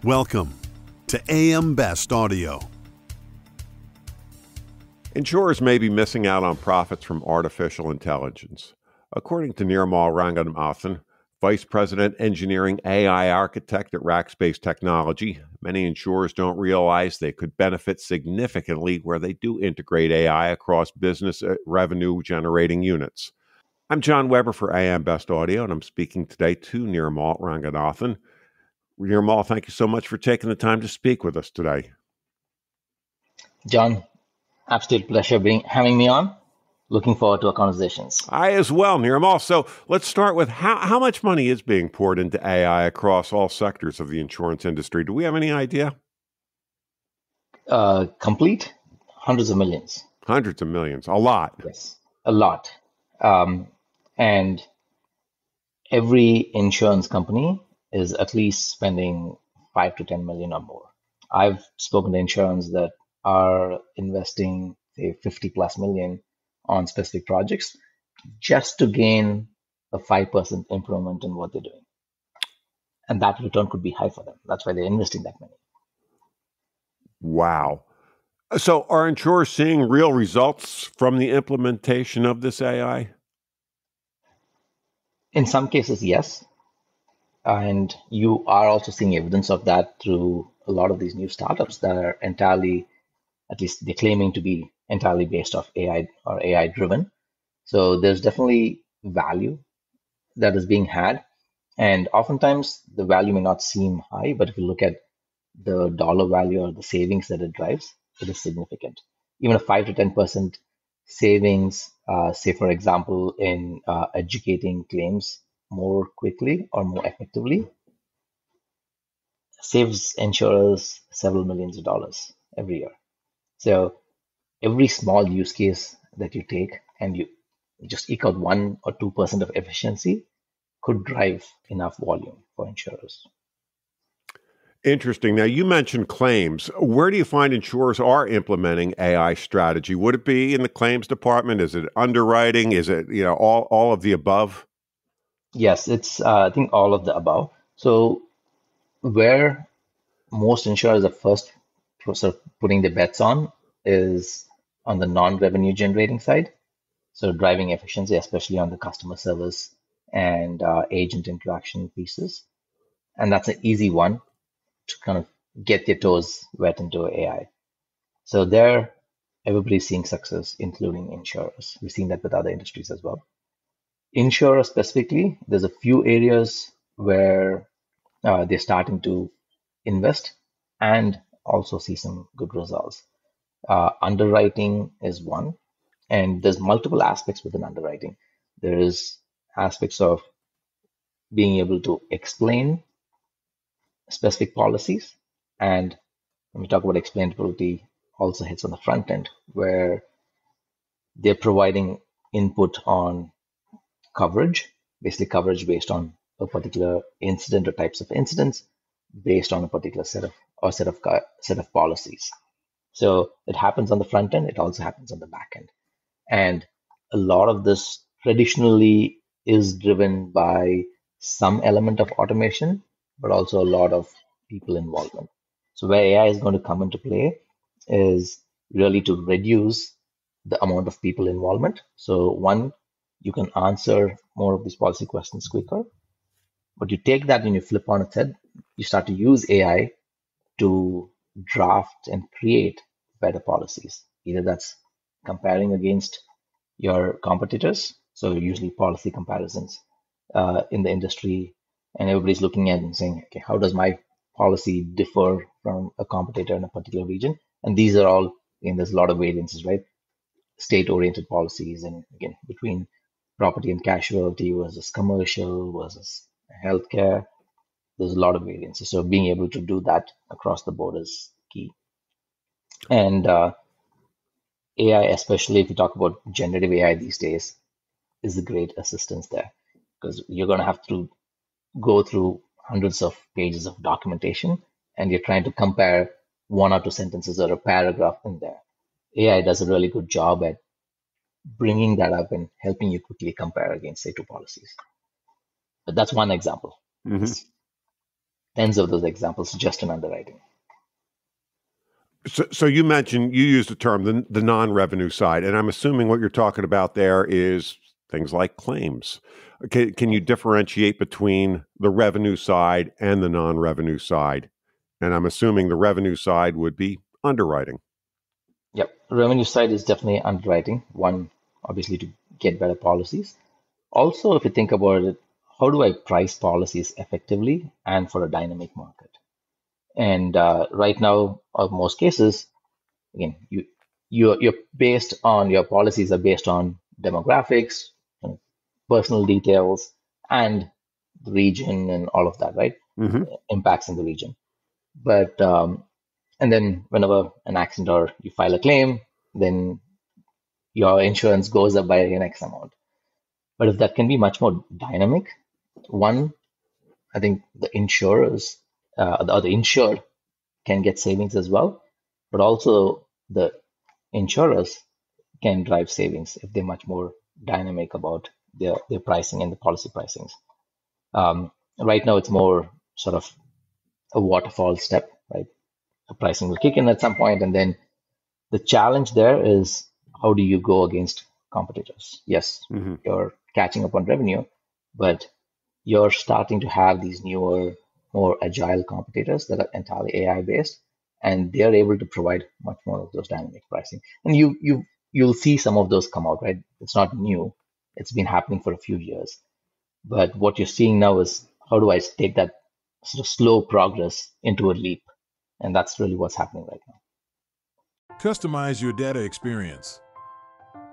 Welcome to AM Best Audio. Insurers may be missing out on profits from artificial intelligence. According to Nirmal Ranganathan, Vice President Engineering AI Architect at Rackspace Technology, many insurers don't realize they could benefit significantly where they do integrate AI across business revenue generating units. I'm John Weber for AM Best Audio, and I'm speaking today to Nirmal Ranganathan. Nirmal, thank you so much for taking the time to speak with us today. John, absolute pleasure having me on. Looking forward to our conversations. I as well, Nirmal. So let's start with how much money is being poured into AI across all sectors of the insurance industry? Do we have any idea? Complete? Hundreds of millions. Hundreds of millions. A lot. Yes, a lot. And every insurance company is at least spending 5 to 10 million or more. I've spoken to insurance that are investing, say, 50 plus million on specific projects just to gain a 5% improvement in what they're doing. And that return could be high for them. That's why they're investing that money. Wow. So are insurers seeing real results from the implementation of this AI? In some cases, yes. And you are also seeing evidence of that through a lot of these new startups that are entirely, at least they're claiming to be entirely based off AI or AI driven. So there's definitely value that is being had. And oftentimes the value may not seem high, but if you look at the dollar value or the savings that it drives, it is significant. Even a 5 to 10% savings, say, for example, in educating claims more quickly or more effectively, saves insurers several millions of dollars every year. So every small use case that you take and you just eke out 1 or 2% of efficiency could drive enough volume for insurers. Interesting. Now, you mentioned claims. Where do you find insurers are implementing AI strategy? Would it be in the claims department? Is it underwriting? Is it, all of the above? Yes, it's I think all of the above. So where most insurers are first sort of putting their bets on is on the non-revenue generating side. So driving efficiency, especially on the customer service and agent interaction pieces. And that's an easy one to kind of get your toes wet into AI. So there, everybody's seeing success, including insurers. We've seen that with other industries as well. Insurers specifically, there's a few areas where they're starting to invest and also see some good results. Underwriting is one, and there's multiple aspects within underwriting. There is aspects of being able to explain specific policies, and when we talk about explainability, also hits on the front end where they're providing input on coverage, basically coverage based on a particular incident or types of incidents based on a particular set of policies. So it happens on the front end, it also happens on the back end. And a lot of this traditionally is driven by some element of automation, but also a lot of people involvement. So where AI is going to come into play is really to reduce the amount of people involvement. So one, you can answer more of these policy questions quicker, but you take that and you flip on its head, you start to use AI to draft and create better policies. Either that's comparing against your competitors, so usually policy comparisons in the industry, and everybody's looking at and saying, okay, how does my policy differ from a competitor in a particular region? And these are all, there's a lot of variances, right? State-oriented policies, and again, between property and casualty versus commercial versus healthcare, there's a lot of variances. So being able to do that across the board is key. And AI, especially if you talk about generative AI these days, is a great assistance there, because you're going to have to go through hundreds of pages of documentation and you're trying to compare 1 or 2 sentences or a paragraph in there. AI does a really good job at bringing that up and helping you quickly compare against, say, 2 policies. But that's one example. Mm-hmm. tens of those examples just in underwriting. So you mentioned, you used the term, the non-revenue side, and I'm assuming what you're talking about there is things like claims. Can you differentiate between the revenue side and the non-revenue side? And I'm assuming the revenue side would be underwriting. Yep. Revenue side is definitely underwriting. One, obviously, to get better policies. Also, if you think about it, how do I price policies effectively and for a dynamic market? And right now, in most cases, again, you're based on your policies are based on demographics, personal details, and the region and all of that, right? Mm-hmm. Impacts in the region. But and then whenever an accident or you file a claim, then your insurance goes up by an X amount. But if that can be much more dynamic, one, I think the insurers or the insured can get savings as well, but also the insurers can drive savings if they're much more dynamic about their pricing and the policy pricings. Right now, it's more sort of a waterfall step, right? The pricing will kick in at some point, and then the challenge there is how do you go against competitors? Yes, Mm-hmm. you're catching up on revenue, but you're starting to have these newer, more agile competitors that are entirely AI based, and they're able to provide much more of those dynamic pricing. And you'll see some of those come out, right? It's not new; it's been happening for a few years. But what you're seeing now is how do I take that sort of slow progress into a leap, and that's really what's happening right now. Customize your data experience.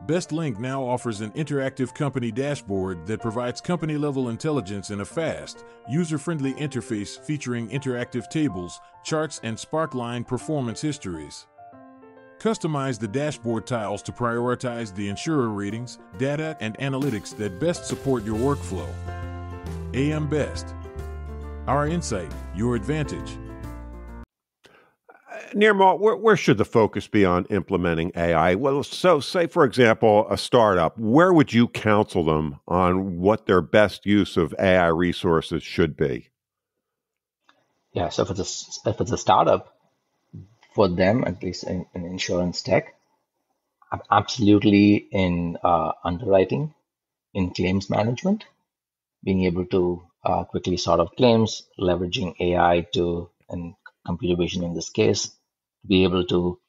BestLink now offers an interactive company dashboard that provides company-level intelligence in a fast, user-friendly interface featuring interactive tables, charts, and Sparkline performance histories. Customize the dashboard tiles to prioritize the insurer ratings, data, and analytics that best support your workflow. AM Best. Our insight, your advantage. Nirmal, where should the focus be on implementing AI? Well, so say, for example, a startup, where would you counsel them on what their best use of AI resources should be? Yeah, so if it's a startup, for them, at least in insurance tech, absolutely in underwriting, in claims management, being able to quickly sort out claims, leveraging AI and computer vision in this case, to be able to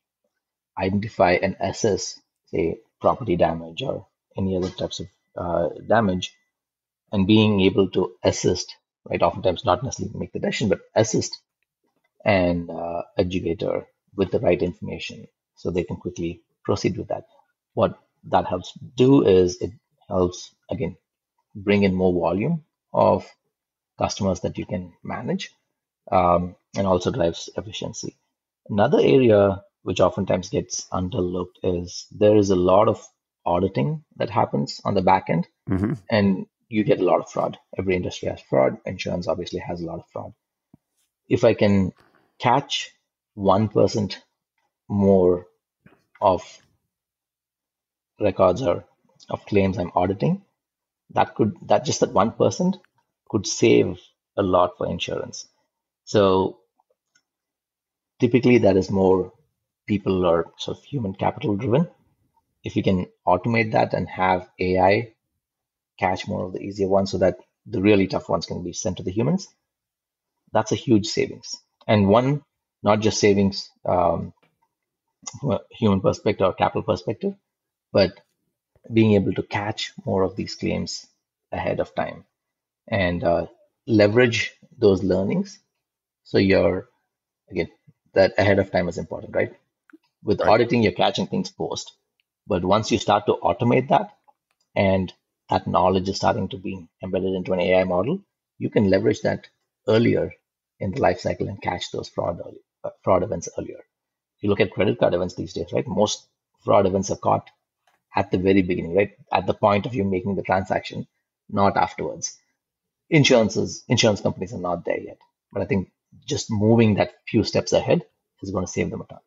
identify and assess, say, property damage or any other types of damage, and being able to assist, right? Oftentimes, not necessarily make the decision, but assist and educator with the right information so they can quickly proceed with that. What that helps do is it helps, again, bring in more volume of customers that you can manage, and also drives efficiency. Another area which oftentimes gets underlooked is there is a lot of auditing that happens on the back end, Mm-hmm. and you get a lot of fraud. Every industry has fraud. Insurance obviously has a lot of fraud. If I can catch 1% more of records or of claims I'm auditing, that just that 1% could save a lot for insurance. So typically that is more people or sort of human capital driven. If you can automate that and have AI catch more of the easier ones so that the really tough ones can be sent to the humans, that's a huge savings. And one, not just savings from a human perspective or capital perspective, but being able to catch more of these claims ahead of time and leverage those learnings. So again, that ahead of time is important, right? With Right. auditing, you're catching things post. But once you start to automate that and that knowledge is starting to be embedded into an AI model, you can leverage that earlier in the life cycle and catch those fraud events earlier. You look at credit card events these days, right? Most fraud events are caught at the very beginning, right? At the point of you making the transaction, not afterwards. Insurance companies are not there yet, but I think just moving that few steps ahead is going to save them a ton.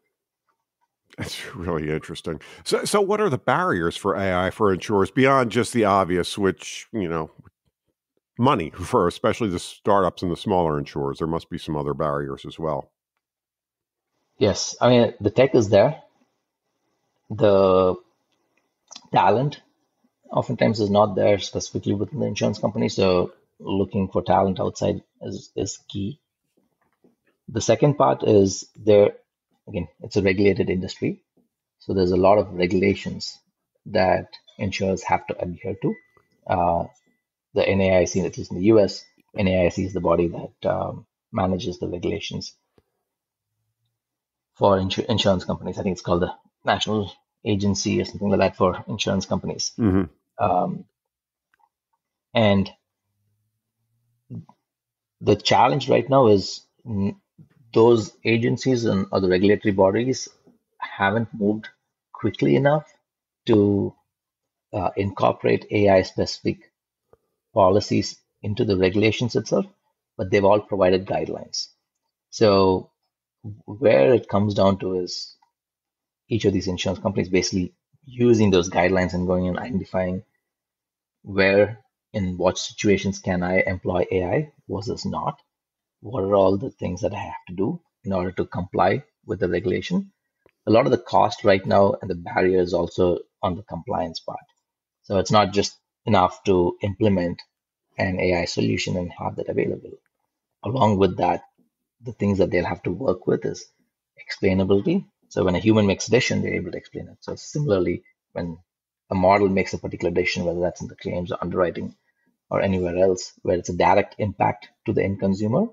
That's really interesting. So what are the barriers for AI for insurers beyond just the obvious, which, money for especially the startups and the smaller insurers. There must be some other barriers as well. Yes, I mean, the tech is there. The talent oftentimes is not there specifically within the insurance company. So looking for talent outside is key. The second part is there, again, it's a regulated industry. So there's a lot of regulations that insurers have to adhere to. The NAIC, at least in the US, NAIC is the body that manages the regulations for insurance companies. I think it's called the National Agency or something like that for insurance companies. And the challenge right now is those agencies and other regulatory bodies haven't moved quickly enough to incorporate AI-specific policies into the regulations itself, but they've all provided guidelines. So where it comes down to is each of these insurance companies basically using those guidelines and going and identifying where, in what situations can I employ AI versus not? What are all the things that I have to do in order to comply with the regulation? A lot of the cost right now and the barrier is also on the compliance part. So it's not just enough to implement an AI solution and have that available. Along with that, the things that they'll have to work with is explainability. So when a human makes a decision, they're able to explain it. So similarly, when a model makes a particular decision, whether that's in the claims or underwriting or anywhere else, where it's a direct impact to the end consumer,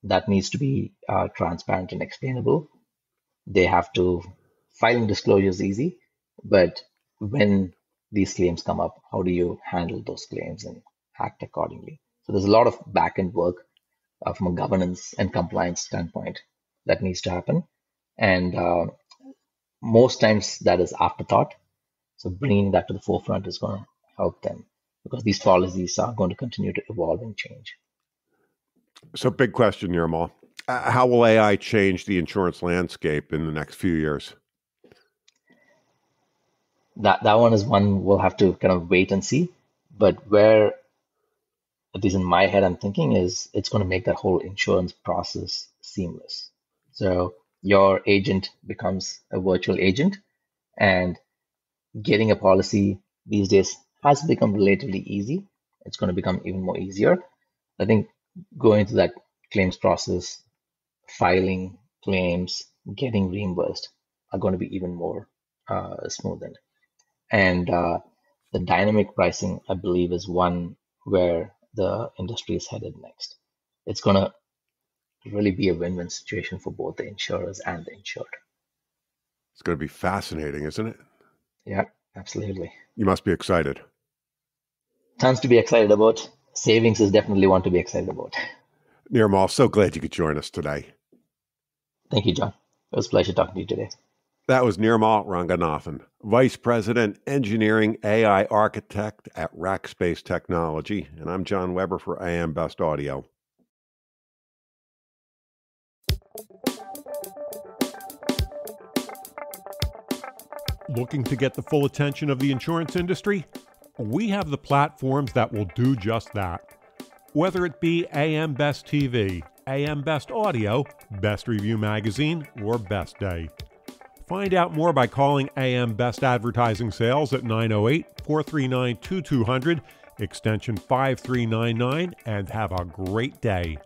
that needs to be transparent and explainable. They have to, filing disclosure is easy, but when these claims come up, how do you handle those claims and act accordingly? So there's a lot of back-end work from a governance and compliance standpoint that needs to happen. And most times that is afterthought. So bringing that to the forefront is going to help them because these policies are going to continue to evolve and change. So big question, Nirmal. How will AI change the insurance landscape in the next few years? That one is one we'll have to kind of wait and see. But where, at least in my head, I'm thinking is it's going to make that whole insurance process seamless. So your agent becomes a virtual agent, and getting a policy these days has become relatively easy. It's going to become even more easier. I think going through that claims process, filing claims, getting reimbursed are going to be even more smoothened. And the dynamic pricing, I believe, is one where the industry is headed next. It's going to really be a win-win situation for both the insurers and the insured. It's going to be fascinating, isn't it? Yeah, absolutely. You must be excited. Tons to be excited about. Savings is definitely one to be excited about. Nirmal, so glad you could join us today. Thank you, John. It was a pleasure talking to you today. That was Nirmal Ranganathan, Vice President, Engineering AI Architect at Rackspace Technology. And I'm John Weber for AM Best Audio. Looking to get the full attention of the insurance industry? We have the platforms that will do just that. Whether it be AM Best TV, AM Best Audio, Best Review Magazine, or Best Day. Find out more by calling AM Best Advertising Sales at 908-439-2200, extension 5399, and have a great day.